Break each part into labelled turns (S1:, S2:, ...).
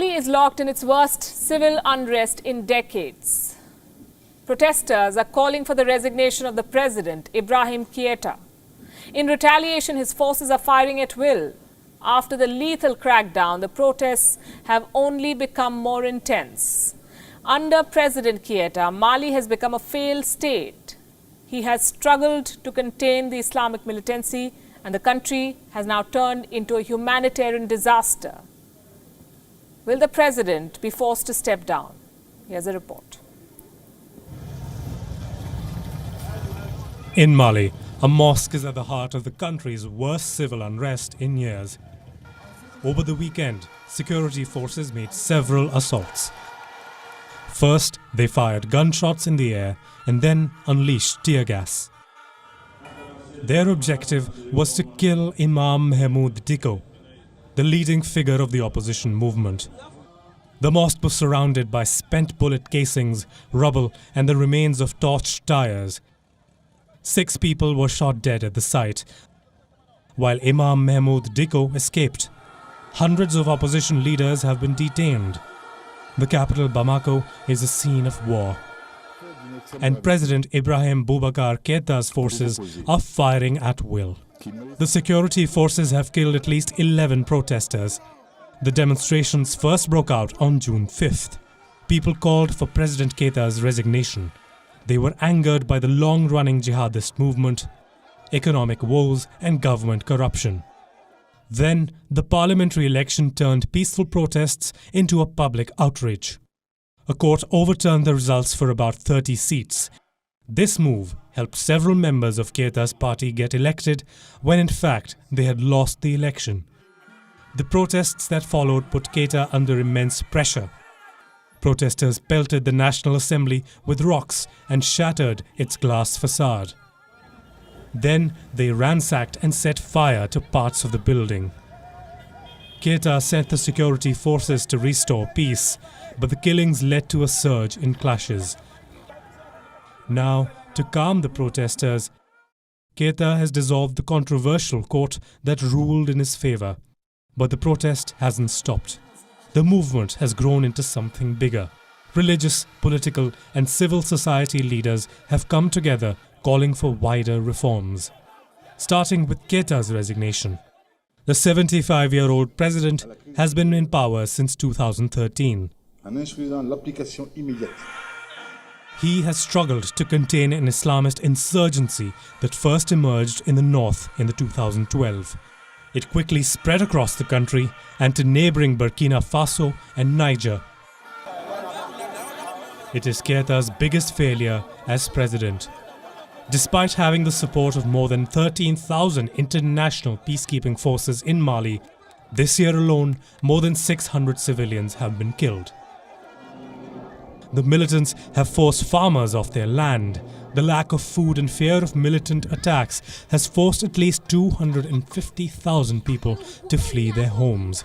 S1: Mali is locked in its worst civil unrest in decades. Protesters are calling for the resignation of the President Ibrahim Keita. In retaliation, his forces are firing at will. After the lethal crackdown, the protests have only become more intense. Under President Keita, Mali has become a failed state. He has struggled to contain the Islamic militancy, and the country has now turned into a humanitarian disaster. Will the president be forced to step down? Here's a report.
S2: In Mali, a mosque is at the heart of the country's worst civil unrest in years. Over the weekend, security forces made several assaults. First, they fired gunshots in the air and then unleashed tear gas. Their objective was to kill Imam Mahmoud Dicko, the leading figure of the opposition movement. The mosque was surrounded by spent bullet casings, rubble, and the remains of torched tires. 6 people were shot dead at the site, while Imam Mahmoud Dicko escaped. Hundreds of opposition leaders have been detained. The capital Bamako is a scene of war. And President Ibrahim Keita's forces are firing at will. The security forces have killed at least 11 protesters. The demonstrations first broke out on June 5th. People called for President Keita's resignation. They were angered by the long-running jihadist movement, economic woes, and government corruption. Then, the parliamentary election turned peaceful protests into a public outrage. A court overturned the results for about 30 seats. This move helped several members of Keita's party get elected when in fact they had lost the election. The protests that followed put Keita under immense pressure. Protesters pelted the National Assembly with rocks and shattered its glass facade. Then they ransacked and set fire to parts of the building. Keita sent the security forces to restore peace, but the killings led to a surge in clashes. Now, to calm the protesters, Keita has dissolved the controversial court that ruled in his favor. But the protest hasn't stopped. The movement has grown into something bigger. Religious, political, and civil society leaders have come together calling for wider reforms. Starting with Keita's resignation. The 75-year-old president has been in power since 2013. He has struggled to contain an Islamist insurgency that first emerged in the north in 2012. It quickly spread across the country and to neighboring Burkina Faso and Niger. It is Keita's biggest failure as president. Despite having the support of more than 13,000 international peacekeeping forces in Mali, this year alone, more than 600 civilians have been killed. The militants have forced farmers off their land. The lack of food and fear of militant attacks has forced at least 250,000 people to flee their homes.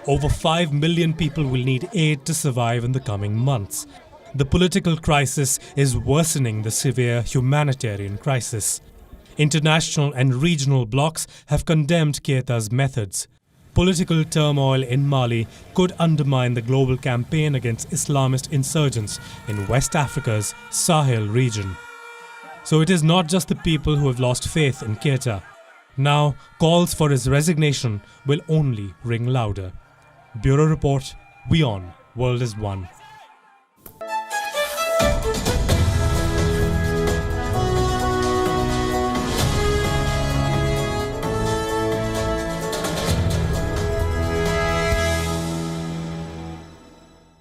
S2: Over 5 million people will need aid to survive in the coming months. The political crisis is worsening the severe humanitarian crisis. International and regional blocs have condemned Keita's methods. Political turmoil in Mali could undermine the global campaign against Islamist insurgents in West Africa's Sahel region. So it is not just the people who have lost faith in Keita. Now, calls for his resignation will only ring louder. Bureau Report, WION, World is One.